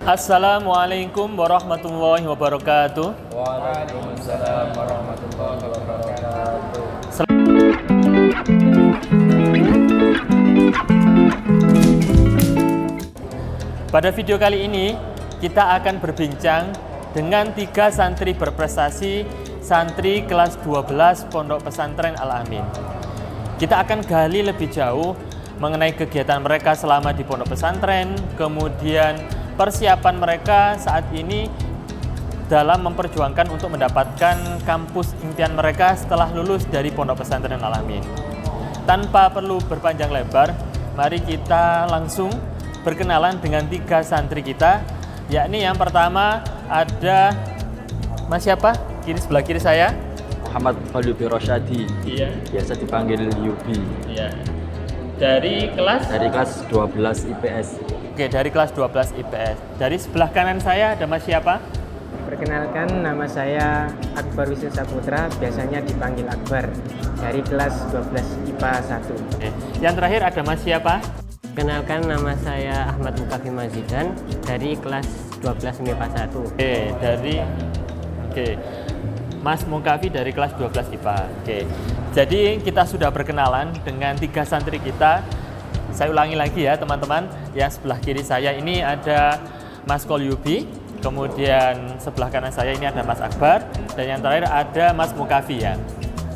Assalamualaikum warahmatullahi wabarakatuh. Waalaikumsalam warahmatullahi wabarakatuh. Pada video kali ini kita akan berbincang dengan 3 santri berprestasi, santri kelas 12 Pondok Pesantren Al-Amin. Kita akan gali lebih jauh mengenai kegiatan mereka selama di pondok pesantren, kemudian persiapan mereka saat ini dalam memperjuangkan untuk mendapatkan kampus impian mereka setelah lulus dari Pondok Pesantren Al-Amin. Tanpa perlu berpanjang lebar, mari kita langsung berkenalan dengan 3 santri kita, yakni yang pertama ada Mas siapa? Sebelah kiri saya. Muhammad Falubi Rosyadi. Iya. Biasa dipanggil Yubi. Iya. Dari kelas? Dari kelas 12 IPS. Oke, dari kelas 12 IPS. Dari sebelah kanan saya ada Mas siapa? Perkenalkan, nama saya Akbar Wisnu Saputra, biasanya dipanggil Akbar, dari kelas 12 IPA 1. Oke. Yang terakhir ada Mas siapa? Kenalkan, nama saya Ahmad Mukafi Mazidan dari kelas 12 MIPA 1. Oke. Mas Mukafi dari kelas 12 IPA. Oke. Jadi kita sudah berkenalan dengan 3 santri kita. Saya ulangi lagi ya teman-teman. Yang sebelah kiri saya ini ada Mas Kolyubi, kemudian sebelah kanan saya ini ada Mas Akbar, dan yang terakhir ada Mas Mukafi ya.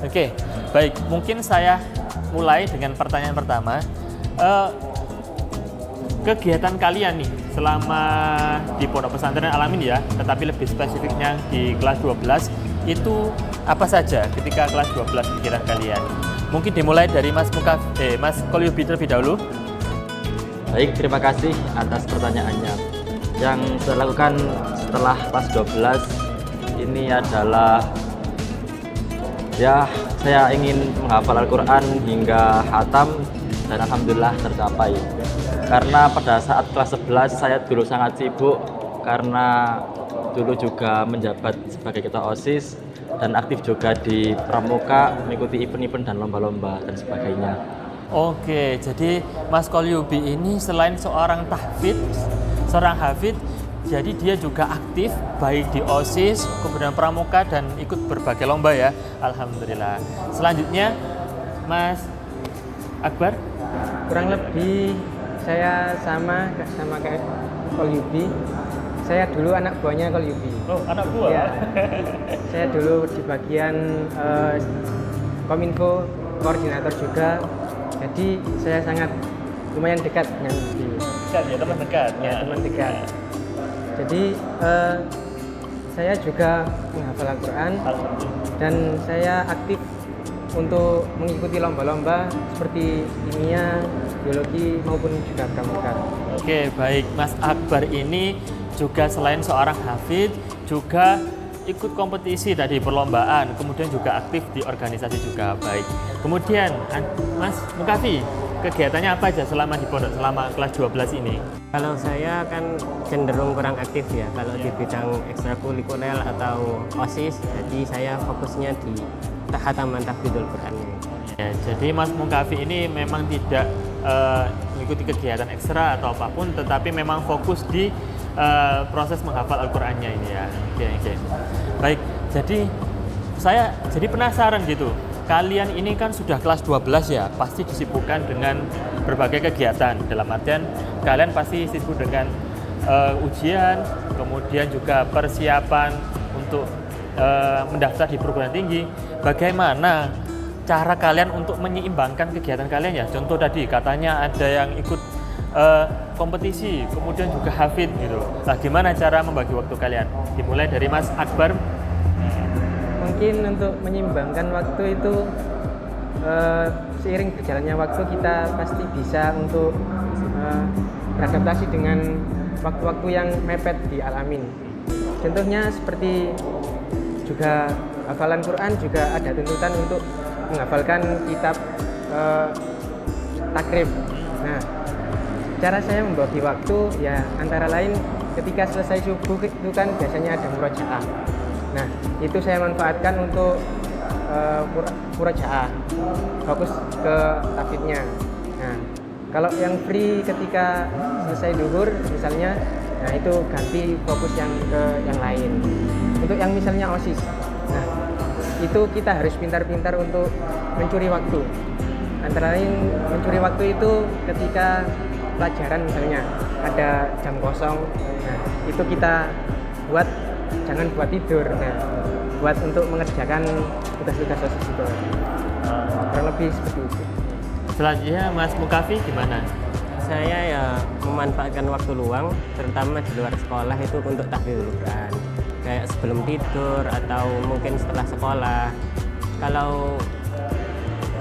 Oke, baik. Mungkin saya mulai dengan pertanyaan pertama. Kegiatan kalian nih selama di Pondok Pesantren Al-Amin ya, tetapi lebih spesifiknya di kelas 12 itu apa saja ketika kelas 12 pikiran kalian? Mungkin dimulai dari Mas Kolyubi terlebih dahulu. Baik, terima kasih atas pertanyaannya. Yang saya lakukan setelah kelas 12 ini adalah saya ingin menghafal Al-Quran hingga khatam, dan alhamdulillah tercapai. Karena pada saat kelas 11 saya dulu sangat sibuk karena dulu juga menjabat sebagai ketua OSIS dan aktif juga di pramuka, mengikuti event-event dan lomba-lomba dan sebagainya. Oke, jadi Mas Kolyubi ini selain seorang hafid, jadi dia juga aktif baik di OSIS, kemudian pramuka dan ikut berbagai lomba ya. Alhamdulillah. Selanjutnya Mas Akbar. Kurang lebih saya sama kayak Kolyubi. Saya dulu anak buahnya Kolyubi. Oh, anak buah. Ya. Saya dulu di bagian Kominfo, koordinator juga. Jadi saya sangat lumayan dekat dengan beliau. Dekat ya, teman dekat. Ya, teman dekat. Jadi saya juga menghafal Al-Quran dan saya aktif untuk mengikuti lomba-lomba seperti kimia, biologi maupun juga pramuka. Oke, baik. Mas Akbar ini juga selain seorang hafid, juga ikut kompetisi tadi perlombaan, kemudian juga aktif di organisasi juga. Baik. Kemudian Mas Mukafi, kegiatannya apa aja selama di pondok selama kelas 12 ini? Kalau saya kan cenderung kurang aktif ya, kalau di bidang ekstrakurikuler atau OSIS, jadi saya fokusnya di khataman tahfidzul Qur'annya. Ya, jadi Mas Mukafi ini memang tidak mengikuti kegiatan ekstra atau apapun, tetapi memang fokus di proses menghafal Al-Qur'annya ini ya. Oke. Baik, jadi saya jadi penasaran gitu. Kalian ini kan sudah kelas 12 ya, pasti disibukkan dengan berbagai kegiatan. Dalam artian kalian pasti sibuk dengan ujian, kemudian juga persiapan untuk mendaftar di perguruan tinggi. Bagaimana cara kalian untuk menyeimbangkan kegiatan kalian ya? Contoh tadi katanya ada yang ikut kompetisi, kemudian juga hafid gitu. Nah, gimana cara membagi waktu kalian? Dimulai dari Mas Akbar. Mungkin untuk menyeimbangkan waktu itu seiring berjalannya waktu kita pasti bisa untuk beradaptasi dengan waktu-waktu yang mepet di Al-Amin. Contohnya seperti juga hafalan Quran juga ada tuntutan untuk menghafalkan kitab takrib. Nah, cara saya membagi waktu ya antara lain ketika selesai subuh itu kan biasanya ada murojaah. Nah, itu saya manfaatkan untuk murojaah, fokus ke tahfidznya. Nah, kalau yang free ketika selesai duhur misalnya, Nah itu ganti fokus yang ke yang lain. Untuk yang misalnya OSIS, nah itu kita harus pintar-pintar untuk mencuri waktu. Antara lain mencuri waktu itu ketika pelajaran misalnya ada jam kosong, nah itu kita buat, jangan buat tidur, nah buat untuk mengerjakan tugas-tugas OSIS itu. Kurang lebih seperti itu. Selanjutnya Mas Mukafi gimana? Saya ya memanfaatkan waktu luang, terutama di luar sekolah itu untuk tahfidzul Quran. Kayak sebelum tidur atau mungkin setelah sekolah. Kalau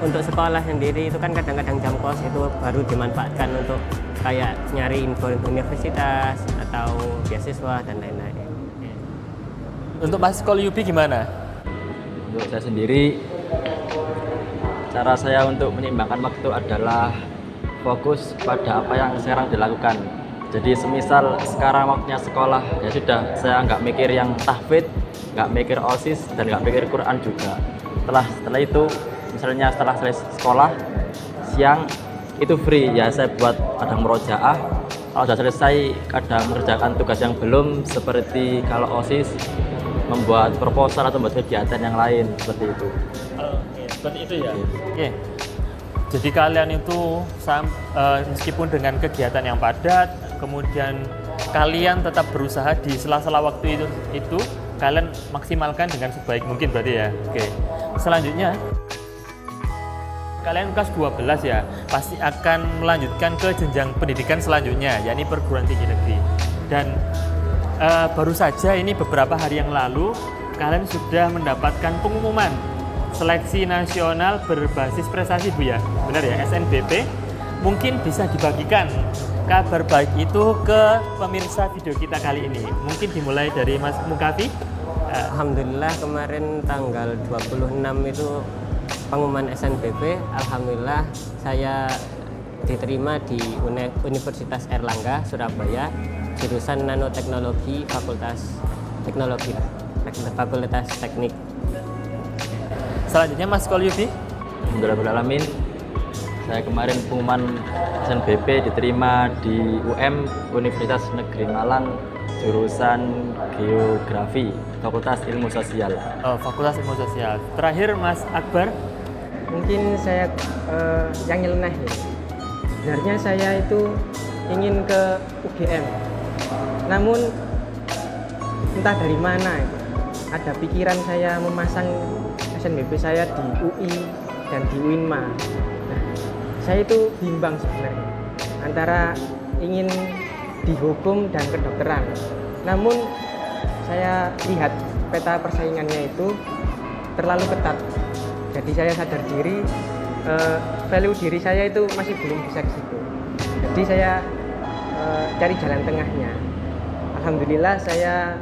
untuk sekolah sendiri itu kan kadang-kadang jam kos itu baru dimanfaatkan untuk kayak nyari info universitas atau beasiswa dan lain-lain. Untuk Mas Kolyubi gimana? Untuk saya sendiri, cara saya untuk menyeimbangkan waktu adalah fokus pada apa yang sekarang dilakukan. Jadi semisal sekarang waktunya sekolah, ya sudah, saya nggak mikir yang tahfidz, nggak mikir OSIS, dan nggak mikir Quran juga. Setelah itu, misalnya setelah selesai sekolah, siang itu free, ya saya buat kadang murojaah. Kalau sudah selesai, kadang mengerjakan tugas yang belum, seperti kalau OSIS, membuat proposal atau membuat kegiatan yang lain, seperti itu. Seperti itu ya? Oke. Jadi kalian itu meskipun dengan kegiatan yang padat, kemudian kalian tetap berusaha di sela-sela waktu itu kalian maksimalkan dengan sebaik mungkin berarti ya. Oke. Selanjutnya kalian kelas 12 ya, pasti akan melanjutkan ke jenjang pendidikan selanjutnya, yakni perguruan tinggi negeri. Dan baru saja ini beberapa hari yang lalu kalian sudah mendapatkan pengumuman seleksi nasional berbasis prestasi Bu ya, benar ya, SNBP. Mungkin bisa dibagikan kabar baik itu ke pemirsa video kita kali ini. Mungkin dimulai dari Mas Mukafi. Alhamdulillah kemarin tanggal 26 itu pengumuman SNBP. Alhamdulillah saya diterima di Universitas Airlangga Surabaya, jurusan Nanoteknologi, Fakultas Teknologi, Fakultas Teknik. Selanjutnya Mas Kolyubi. Alhamdulillahirrahmanirrahim. Saya kemarin pengumuman SNBP diterima di Universitas Negeri Malang, jurusan Geografi, Fakultas Ilmu Sosial. Fakultas Ilmu Sosial. Terakhir Mas Akbar. Mungkin saya yang nyeleneh ya. Sebenarnya saya itu ingin ke UGM. Namun entah dari mana itu, ada pikiran saya memasang SNBP saya di UI dan di UINMA. Nah, saya itu bimbang sebenarnya antara ingin di hukum dan kedokteran. Namun saya lihat peta persaingannya itu terlalu ketat. Jadi saya sadar diri, value diri saya itu masih belum bisa ke situ. Jadi saya cari jalan tengahnya. Alhamdulillah saya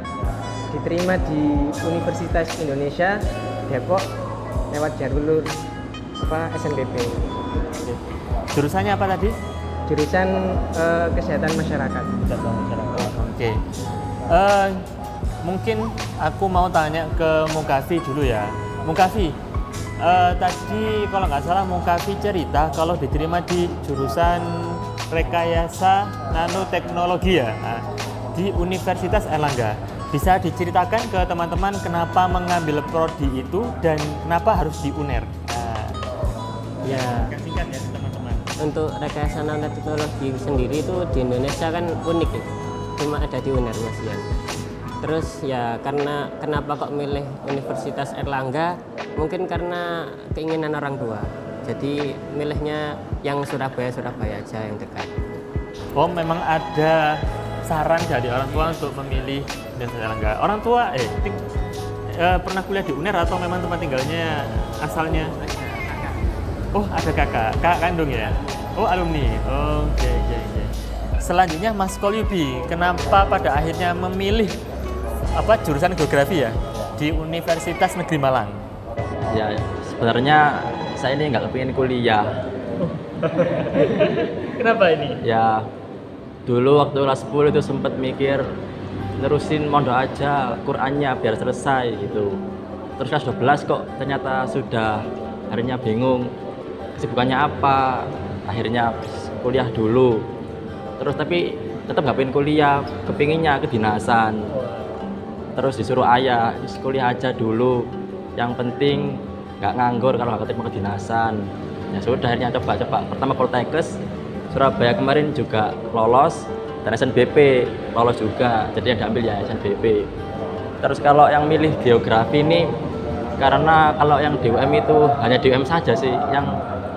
diterima di Universitas Indonesia Depok lewat jalur SNBP. Jurusannya apa tadi? Jurusan Kesehatan Masyarakat. Oke. Mungkin aku mau tanya ke Mukafi dulu ya. Mukafi, tadi kalau nggak salah Mukafi cerita kalau diterima di jurusan Rekayasa Nanoteknologi ya, di Universitas Airlangga. Bisa diceritakan ke teman-teman kenapa mengambil prodi itu dan kenapa harus di UNER? Ya, Singkat ya teman-teman. untuk rekayasa nanoteknologi sendiri itu di Indonesia kan unik ya, cuma ada di UNER Mas Ian. Terus ya karena kenapa kok milih Universitas Airlangga? Mungkin karena keinginan orang tua. Jadi milihnya yang Surabaya aja yang dekat. Oh, memang ada saran dari orang tua untuk memilih Universitas Airlangga. Orang tua pernah kuliah di UNER atau memang tempat tinggalnya asalnya? Oh, ada kakak kandung ya? Oh, alumni. Oke. Selanjutnya Mas Kolyubi, kenapa pada akhirnya memilih jurusan geografi ya di Universitas Negeri Malang? Ya, sebenarnya saya ini nggak kepingin kuliah. Kenapa ini? Ya, dulu waktu kelas 10 itu sempat mikir nerusin mondok aja Qurannya biar selesai gitu. Terus kelas 12 kok ternyata sudah, akhirnya bingung kesibukannya apa, akhirnya kuliah dulu. Terus tapi tetap nggak pengen kuliah, kepinginnya kedinasan. Terus disuruh ayah, kuliah aja dulu, yang penting nggak nganggur kalau nggak keterima kedinasan. Ya sudah, akhirnya coba-coba. Pertama Poltekkes Surabaya kemarin juga lolos, dan SNBP lolos juga, jadi yang diambil ya SNBP. Terus kalau yang milih geografi ini, karena kalau yang di UM itu hanya di UM saja sih yang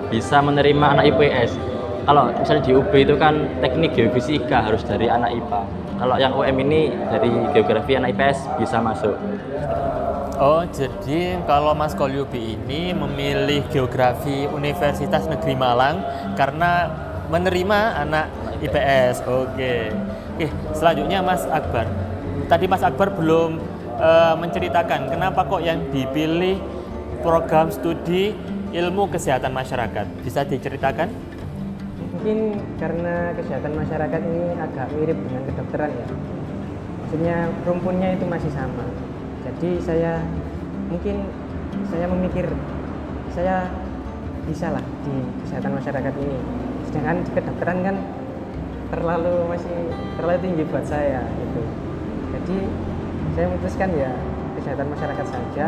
bisa menerima anak IPS. Kalau misalnya di UB itu kan teknik geofisika harus dari anak IPA. Kalau yang UM ini dari geografi anak IPS bisa masuk. Oh, jadi kalau Mas Kolyubi ini memilih geografi Universitas Negeri Malang karena menerima anak IPS. Oke. Oke, selanjutnya Mas Akbar. Tadi Mas Akbar belum menceritakan kenapa kok yang dipilih program studi ilmu kesehatan masyarakat. Bisa diceritakan? Mungkin karena kesehatan masyarakat ini agak mirip dengan kedokteran ya. Maksudnya rumpunnya itu masih sama. Jadi saya memikir saya bisa lah di kesehatan masyarakat ini. Sedangkan kedokteran kan masih terlalu tinggi buat saya gitu. Jadi saya memutuskan ya kesehatan masyarakat saja.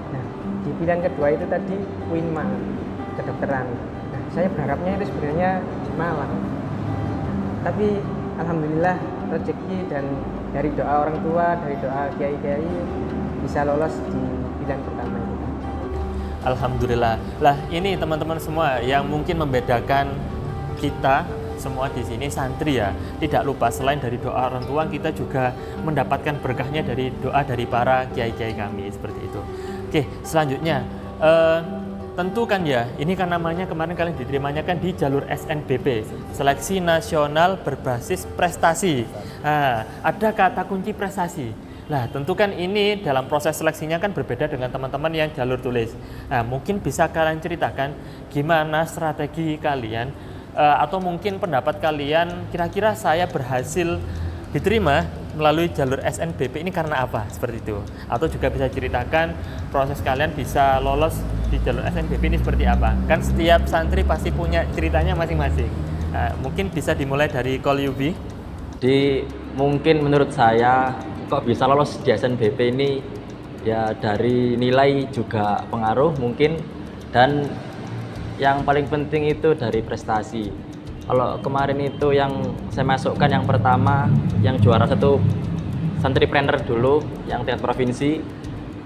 Nah, di pilihan kedua itu tadi UINMA, kedokteran. Nah, saya berharapnya itu sebenarnya di Malang. Tapi alhamdulillah rezeki dan dari doa orang tua, dari doa kiai-kiai bisa lolos di pilihan pertama itu. Alhamdulillah. Lah, ini teman-teman semua yang mungkin membedakan kita semua di sini santri ya. Tidak lupa selain dari doa orang tua, kita juga mendapatkan berkahnya dari doa dari para kiai-kiai kami seperti itu. Oke, selanjutnya tentu kan ya, ini kan namanya kemarin kalian diterimanya kan di jalur SNBP, Seleksi Nasional Berbasis Prestasi. Nah, ada kata kunci prestasi. Nah, tentu kan ini dalam proses seleksinya kan berbeda dengan teman-teman yang jalur tulis. Nah, mungkin bisa kalian ceritakan gimana strategi kalian atau mungkin pendapat kalian, kira-kira saya berhasil diterima melalui jalur SNBP ini karena apa? Seperti itu. Atau juga bisa ceritakan proses kalian bisa lolos di jalur SNBP ini seperti apa? Kan setiap santri pasti punya ceritanya masing-masing. Nah, mungkin bisa dimulai dari Kolyubi. Mungkin menurut saya kok bisa lolos di SNBP ini ya dari nilai juga pengaruh mungkin, dan yang paling penting itu dari prestasi. Kalau kemarin itu yang saya masukkan yang pertama, yang juara satu Santripreneur dulu yang tingkat provinsi.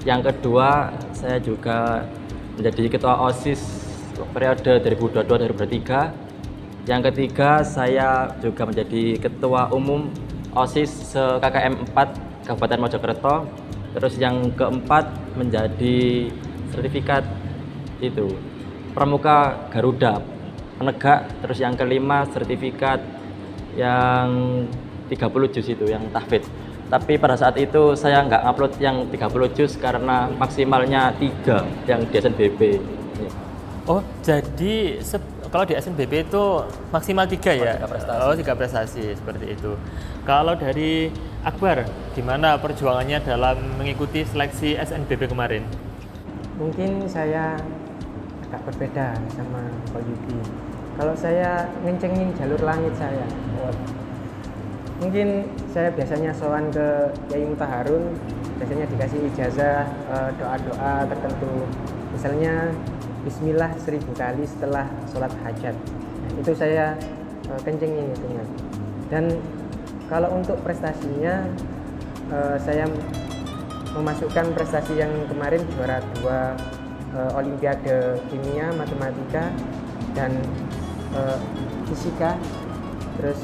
Yang kedua saya juga menjadi ketua OSIS periode 2022-2023. Yang ketiga saya juga menjadi ketua umum OSIS KKM 4 Kabupaten Mojokerto. Terus yang keempat menjadi sertifikat itu Pramuka Garuda Penegak. Terus yang kelima sertifikat yang 30 juz itu yang tahfidz. Tapi pada saat itu saya nggak upload yang 30 juz karena maksimalnya 3 yang di SNBP. Oh, jadi kalau di SNBP itu maksimal 3 ya? 3 prestasi. Oh, 3 prestasi seperti itu. Kalau dari Akbar, gimana perjuangannya dalam mengikuti seleksi SNBP kemarin? Mungkin saya agak berbeda sama Kolyubi. Kalau saya ngencengin jalur langit saya. Mungkin saya biasanya sowan ke Kiai Mutaharun, biasanya dikasih ijazah doa-doa tertentu. Misalnya Bismillah 1000 kali setelah sholat hajat. Nah, itu saya kencengin itunya. Dan kalau untuk prestasinya, saya memasukkan prestasi yang kemarin juara 2 Olimpiade Kimia, Matematika, dan Fisika, terus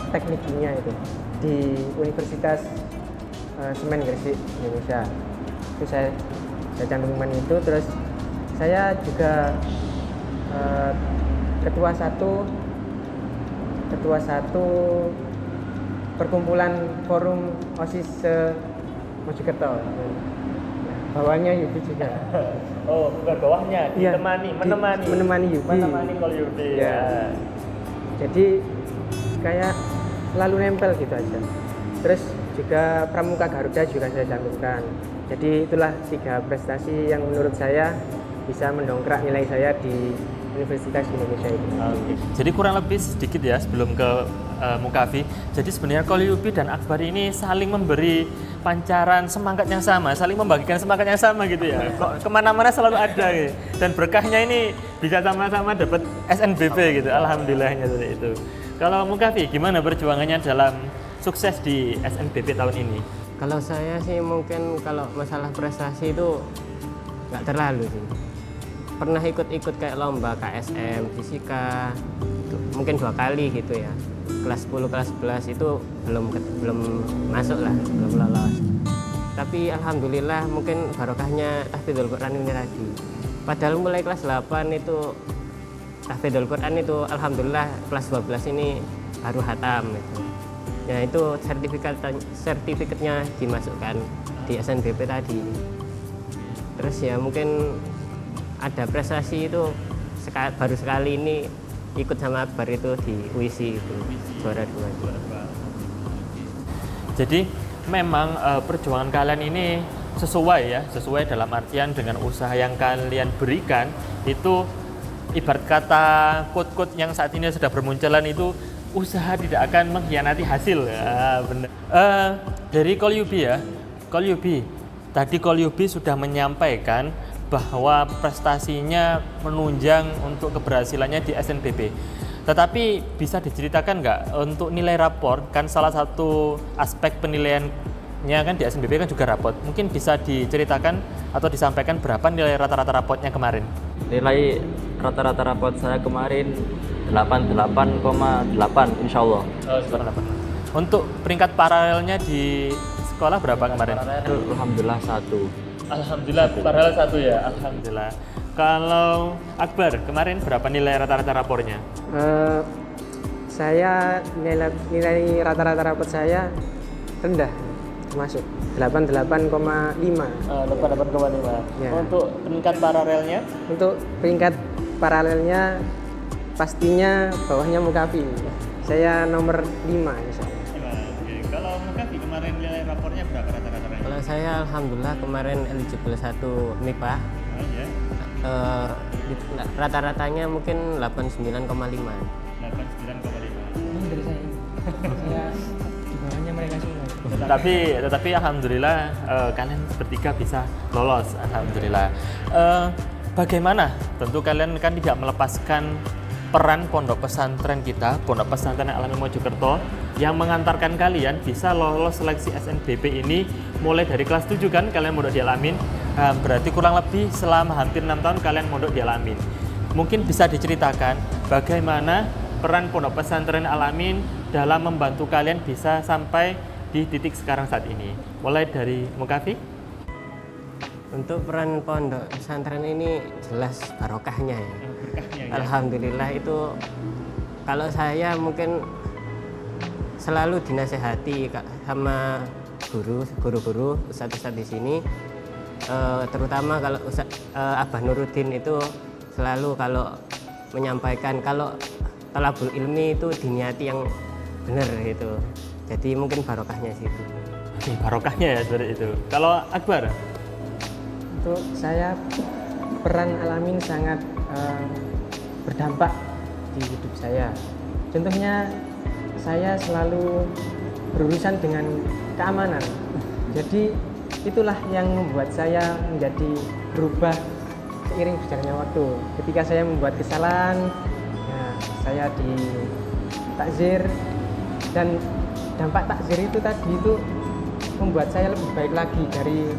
Teknik Kimia itu di Universitas Semen Gresik, Indonesia. Itu saya cantumkan itu. Terus saya juga ketua satu perkumpulan forum OSIS Mojokerto. Bawahnya Yubi juga. Oh, bukan bawahnya, menemani Yubi. Menemani Kolyubi. Ya. Jadi kayak selalu nempel gitu aja. Terus juga Pramuka Garuda juga saya cantumkan. Jadi itulah 3 prestasi yang menurut saya bisa mendongkrak nilai saya di Universitas Indonesia itu. Oke. Jadi kurang lebih sedikit ya sebelum ke Mukafi. Jadi sebenarnya Qalyubi dan Akbar ini saling memberi pancaran semangat yang sama, saling membagikan semangat yang sama gitu ya. Kok kemana-mana selalu ada gitu. Dan berkahnya ini bisa sama-sama dapat SNBP gitu. Alhamdulillahnya seperti itu. Kalau Mukafi gimana perjuangannya dalam sukses di SNBP tahun ini? Kalau saya sih mungkin kalau masalah prestasi itu nggak terlalu sih. Pernah ikut-ikut kayak lomba KSM, fisika, mungkin 2 kali gitu ya. Kelas 10, kelas 11 itu belum masuk lah, belum lolos. Tapi alhamdulillah mungkin barokahnya tahfidzul Quran ini tadi. Padahal mulai kelas 8 itu tahfidzul Quran itu alhamdulillah kelas 12 ini baru hatam itu. Ya itu sertifikatnya dimasukkan di SNBP tadi. Terus ya mungkin ada prestasi itu baru sekali ini ikut sama Akbar itu di UISI itu juara 2. Jadi memang perjuangan kalian ini sesuai dalam artian dengan usaha yang kalian berikan itu ibarat kata quote-quote yang saat ini sudah bermunculan itu usaha tidak akan mengkhianati hasil. Ya, benar. Dari Qalyubi ya, tadi Qalyubi sudah menyampaikan bahwa prestasinya menunjang untuk keberhasilannya di SNBP. Tetapi bisa diceritakan nggak untuk nilai rapor, kan salah satu aspek penilaiannya kan di SNBP kan juga raport. Mungkin bisa diceritakan atau disampaikan berapa nilai rata-rata raportnya kemarin? Nilai rata-rata rapot saya kemarin 88,8 insya Allah. Untuk peringkat paralelnya di sekolah berapa kemarin? Alhamdulillah 1. Alhamdulillah paralel 1 ya, alhamdulillah. Kalau Akbar kemarin berapa nilai rata-rata rapornya? Saya nilai rata-rata rapot saya rendah, termasuk 88,5. 88,5. Ya. Untuk peringkat paralelnya? Untuk peringkat paralelnya pastinya bawahnya Mukafi. Saya nomor 5 misalnya. Oke. Kalau Mukafi kemarin nilai rapornya berapa rata-rata? Kalau saya alhamdulillah kemarin eligible 1 MIPA. Oh, ya. Rata-ratanya mungkin 89,5. 89,5. Dari saya. Saya di bawahnya mereka semua. Tetapi alhamdulillah kalian bertiga bisa lolos, alhamdulillah. Bagaimana? Tentu kalian kan tidak melepaskan peran pondok pesantren kita, pondok pesantren Al-Amin Mojokerto yang mengantarkan kalian bisa lolos seleksi SNBP ini mulai dari kelas 7 kan kalian mondok di Al-Amin. Berarti kurang lebih selama hampir 6 tahun kalian mondok di Al-Amin. Mungkin bisa diceritakan bagaimana peran pondok pesantren Al-Amin dalam membantu kalian bisa sampai di titik sekarang saat ini. Mulai dari Mukafi. Untuk peran pondok pesantren ini jelas barokahnya ya. Alhamdulillah itu kalau saya mungkin selalu dinasehati sama guru-guru ustadz-ustadz di sini, terutama kalau Abah Nuruddin itu selalu kalau menyampaikan kalau talabul ilmi itu diniati yang benar itu. Jadi mungkin barokahnya situ. Barokahnya ya seperti itu. Kalau Akbar? Untuk saya peran Al-Amin sangat berdampak di hidup saya. Contohnya saya selalu berurusan dengan keamanan. Jadi itulah yang membuat saya menjadi berubah seiring berjalannya waktu. Ketika saya membuat kesalahan, ya, saya ditakzir dan dampak takzir itu tadi itu membuat saya lebih baik lagi dari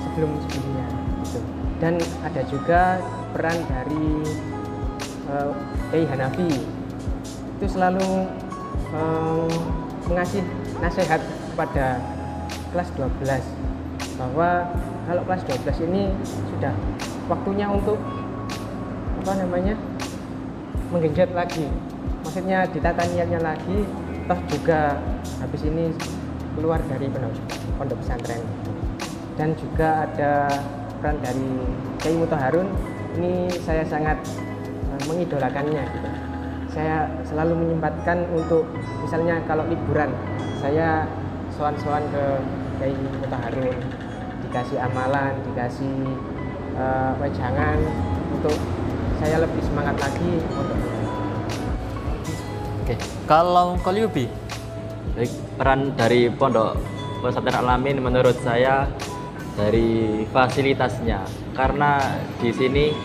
sebelumnya. Gitu. Dan ada juga peran dari Kiai Hanafi itu selalu mengasih nasihat kepada kelas 12 bahwa kalau kelas 12 ini sudah waktunya untuk menggenjot lagi, maksudnya ditata niatnya lagi, toh juga habis ini keluar dari pondok pesantren. Dan juga ada peran dari Kiai Muthaharun, ini saya sangat mengidolakannya gitu. Saya selalu menyempatkan untuk misalnya kalau liburan saya sowan-sowan ke Kiai Muthaharun, dikasih amalan, dikasih wejangan untuk saya lebih semangat lagi untuk Oke, kalau Kolyubi, Baik, peran dari Pondok Pesantren Al-Amin menurut saya dari fasilitasnya, karena di sini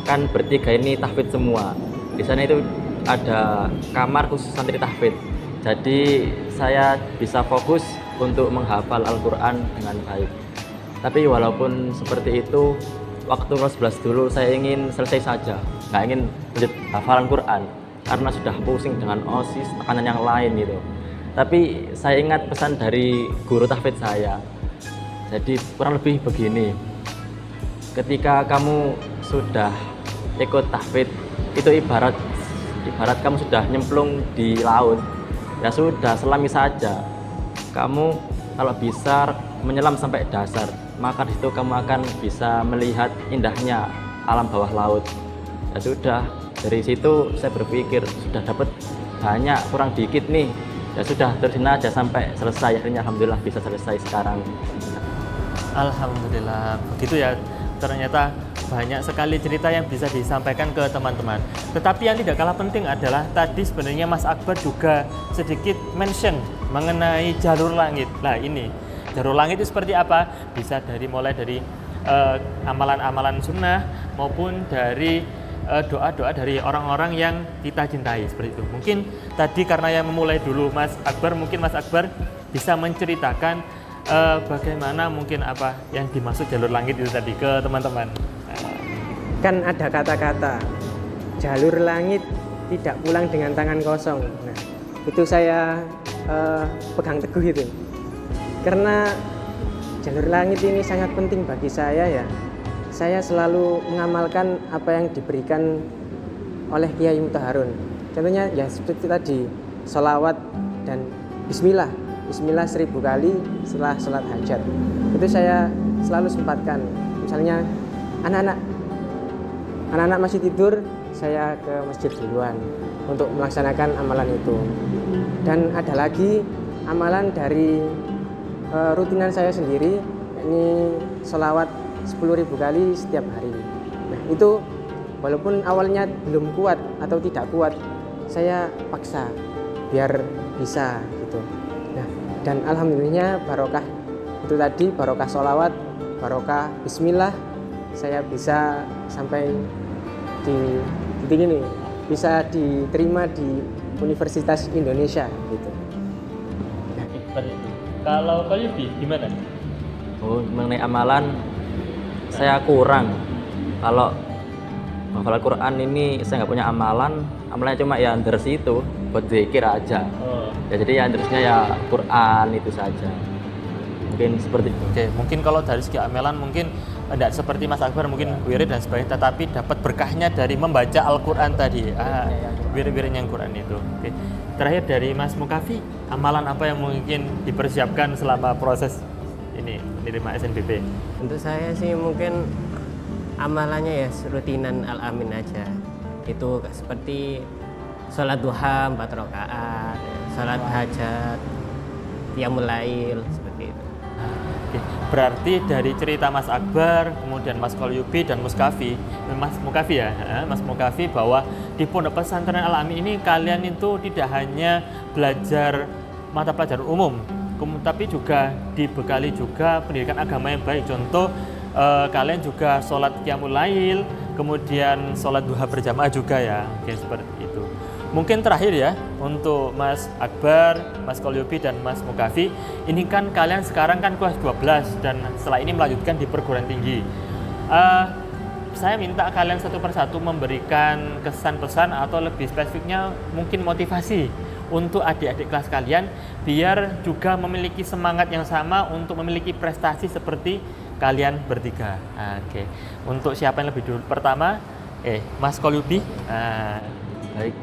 kan bertiga ini tahfidz semua. Di sana itu ada kamar khusus santri tahfidz. Jadi saya bisa fokus untuk menghafal Al-Quran dengan baik. Tapi walaupun seperti itu, waktu kelas 11 dulu saya ingin selesai saja, nggak ingin lanjut hafalan Quran karena sudah pusing dengan OSIS, tekanan yang lain gitu. Tapi saya ingat pesan dari guru tahfidz saya. Jadi kurang lebih begini, ketika kamu sudah ikut tahfidz, itu ibarat kamu sudah nyemplung di laut. Ya sudah, selami saja. Kamu kalau bisa menyelam sampai dasar, maka di situ kamu akan bisa melihat indahnya alam bawah laut. Ya sudah, dari situ saya berpikir sudah dapat banyak, kurang dikit nih. Ya sudah, terusin aja sampai selesai. Akhirnya alhamdulillah bisa selesai sekarang. alhamdulillah begitu ya. Ternyata banyak sekali cerita yang bisa disampaikan ke teman-teman. Tetapi yang tidak kalah penting adalah tadi sebenarnya Mas Akbar juga sedikit mention mengenai jalur langit. Nah ini, jalur langit itu seperti apa? Bisa mulai dari amalan-amalan sunnah maupun dari doa-doa dari orang-orang yang kita cintai seperti itu. Mungkin tadi karena yang memulai dulu Mas Akbar, mungkin Mas Akbar bisa menceritakan bagaimana mungkin apa yang dimaksud jalur langit itu tadi ke teman-teman. kan ada kata-kata jalur langit tidak pulang dengan tangan kosong. Nah, itu saya pegang teguh itu. Karena jalur langit ini sangat penting bagi saya ya. Saya selalu mengamalkan apa yang diberikan oleh Kiai Mutaharun. Contohnya ya seperti tadi, sholawat dan bismillah 1000 kali setelah sholat hajat. Itu saya selalu sempatkan. Misalnya anak-anak masih tidur, saya ke masjid duluan untuk melaksanakan amalan itu. Dan ada lagi amalan dari rutinan saya sendiri, ini sholawat 10.000 kali setiap hari. Nah itu walaupun awalnya belum kuat atau tidak kuat, saya paksa biar bisa gitu. Nah, dan alhamdulillahnya barokah itu tadi, barokah sholawat, barokah bismillah, saya bisa sampai di titik ini, bisa diterima di Universitas Indonesia gitu. Kalau Kolyubi gimana? Oh, mengenai amalan, saya kurang. Kalau menghafal Al-Quran ini saya nggak punya amalannya cuma ya under situ buat zikir aja. Ya jadi ya undersnya ya Quran itu saja. Mungkin seperti itu. Oke, mungkin kalau dari segi amalan mungkin tidak seperti Mas Akbar mungkin wirid dan sebagainya, tetapi dapat berkahnya dari membaca Al-Quran tadi. Wirid-wiridnya Quran itu. Oke. Terakhir dari Mas Mukafi, amalan apa yang mungkin dipersiapkan selama proses ini menerima SNBP? Untuk saya sih mungkin amalannya ya rutinan Al-Amin aja. Itu seperti sholat duha 4 rakaat, sholat hajat, qiyamul lail, seperti itu. Oke, berarti dari cerita Mas Akbar, kemudian Mas Kolyubi dan Mas Mukafi ya, Mas Mukafi, bahwa di Pondok Pesantren Al-Amin ini kalian itu tidak hanya belajar mata pelajaran umum, tapi juga dibekali juga pendidikan agama yang baik. Contoh kalian juga sholat qiyamul lail, kemudian sholat duha berjamaah juga ya, oke, seperti itu. Mungkin terakhir ya untuk Mas Akbar, Mas Kolyubi dan Mas Mukafi, ini kan kalian sekarang kan kelas 12 dan setelah ini melanjutkan di perguruan tinggi. Saya minta kalian satu persatu memberikan kesan-pesan atau lebih spesifiknya mungkin motivasi untuk adik-adik kelas kalian biar juga memiliki semangat yang sama untuk memiliki prestasi seperti kalian bertiga. Oke. Untuk siapa yang lebih dulu? Pertama, Mas Kolyubi. Baik.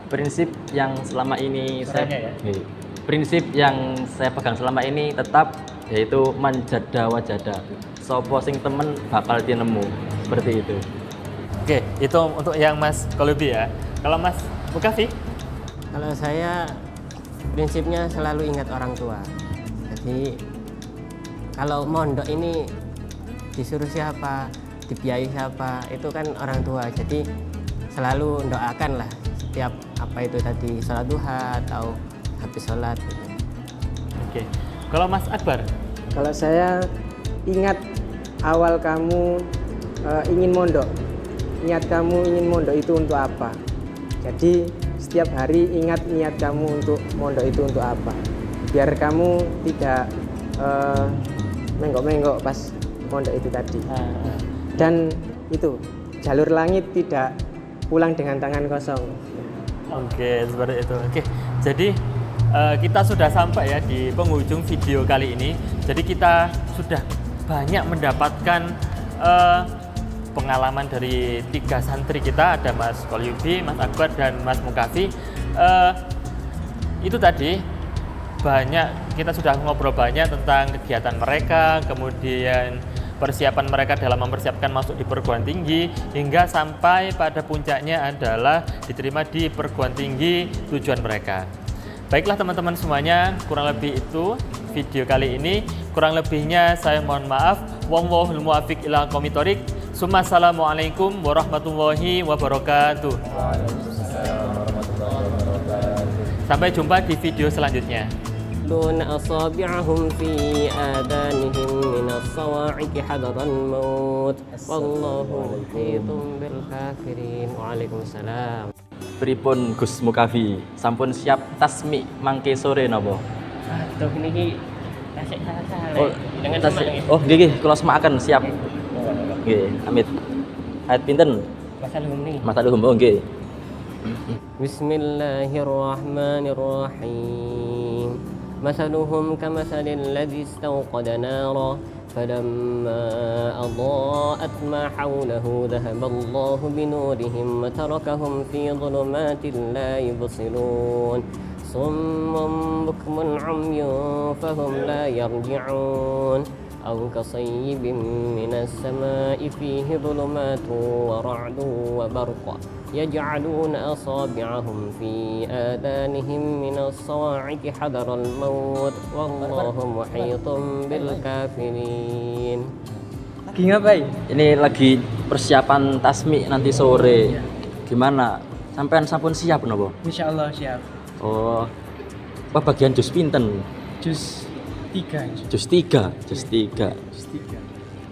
Prinsip yang selama ini Suaranya prinsip yang saya pegang selama ini tetap yaitu manjada wajada. Sopo sing temen bakal dinemu. Seperti itu. Oke, itu untuk yang Mas Kolyubi ya. Kalau Mas Mukafi? Kalau saya prinsipnya selalu ingat orang tua. Jadi kalau mondok ini disuruh siapa, dibiayai siapa, itu kan orang tua. Jadi selalu doakan lah setiap apa itu tadi sholat duha atau habis sholat gitu. Oke. Kalau Mas Akbar? Kalau saya ingat awal kamu ingin mondok, niat kamu ingin mondok itu untuk apa? Jadi setiap hari ingat niat kamu untuk mondok itu untuk apa, biar kamu tidak menggok-menggok pas mondok itu tadi. Dan itu jalur langit tidak pulang dengan tangan kosong. Oke, seperti itu. Oke, jadi kita sudah sampai ya di penghujung video kali ini. Jadi kita sudah banyak mendapatkan pengalaman dari 3 santri kita, ada Mas Kolyubi, Mas Akbar, dan Mas Mukafi. Itu tadi banyak, kita sudah ngobrol banyak tentang kegiatan mereka, kemudian persiapan mereka dalam mempersiapkan masuk di perguruan tinggi, hingga sampai pada puncaknya adalah diterima di perguruan tinggi tujuan mereka. Baiklah teman-teman semuanya, kurang lebih itu video kali ini. Kurang lebihnya saya mohon maaf. Wallahul muwaffiq ila aqwamit thoriq. Assalamualaikum warahmatullahi wabarakatuh. Sampai jumpa di video selanjutnya. دون أصابعهم في آذانهم من الصواعق حذر الموت والله محيط بالكافرين. Waalaikumsalam. Pripun Gus Mukafi, sampun siap tasmi mangke sore napa? Aduh niki tasik salah. Oh, Dengan tasik. semangat. Oh, nggih kula semaken siap. Nggih, amit. Ayat pinten? Masalahum nih. Masalahum oh nggih. Bismillahirrahmanirrahim. مثلهم كمثل الذي استوقد نارا فلما أضاءت ما حوله ذهب الله بنورهم وتركهم في ظلمات لا يبصرون صم بكم عمي فهم لا يرجعون أو كصيب من السماء فيه ظلمات ورعد وبرق يجعلون أصابعهم في آذانهم من الصواعق حذر الموت والله محيط بالكافرين. Lagi ngapain? Ini lagi persiapan tasmi nanti sore. Gimana? Sampean sampun siap napa? Insya Allah siap. Oh. Apa bagian jus pinten? Jus 3. Jus 3.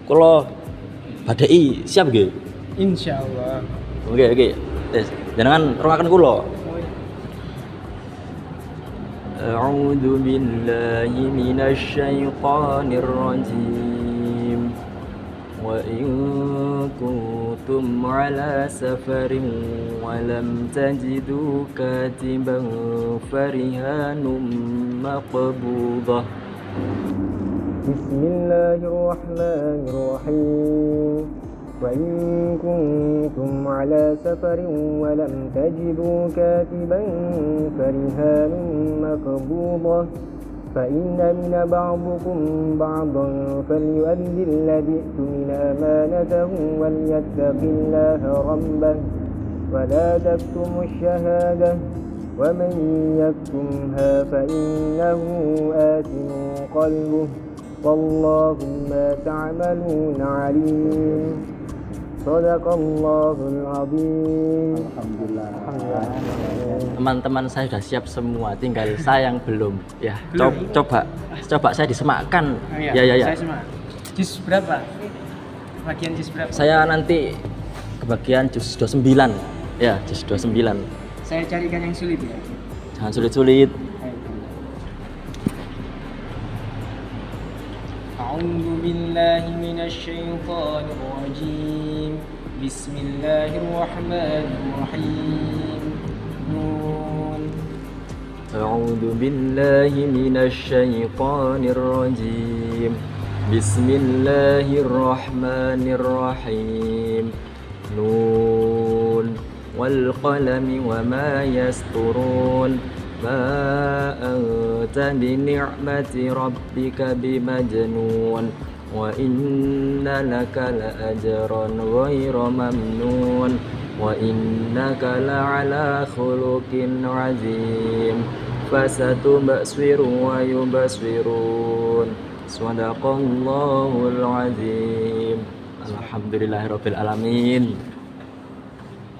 Kula badai siap nggih? Insya Allah. Oke. Tes. Jangan rungaken kula. A'udzu billahi minasy syaithanir rajim. Wa in kuntum 'ala safarin wa lam tajidu katiban farihanum maqbudah. Bismillahirrahmanirrahim. وإن كنتم على سفر ولم تجدوا كاتبا فرهان مقبوضة فإن من بعضكم بعضا فليؤدي الذي اؤتمن أمانته وليتق الله ربه ولا تكتموا الشهادة ومن يكتمها فإنه آثم قلبه والله ما تعملون عليم. Sadaqallahul azim. Alhamdulillah. Teman-teman saya sudah siap semua, tinggal saya yang belum. Ya, coba saya disemakkan. Ya. Saya semak. Jus berapa? Bagian jus berapa? Saya nanti kebagian jus 29. Ya, jus 29. Saya carikan yang sulit ya. Jangan sulit-sulit. A'udzu billahi minasy syaithanir rajim. Bismillahirrahmanirrahim. Nun. A'udzu billahi minasy syaithanir rajim. Bismillahirrahmanirrahim. Nun wal qalami wama yasturun. Ma anta bi ni'mati rabbika bimajnun wa inna laka la ajran ghayra mamnun wa innaka la ala khuluqin azim fasatubsiru wa yubsirun sadaqallahul azim. Alhamdulillahirabbil alamin.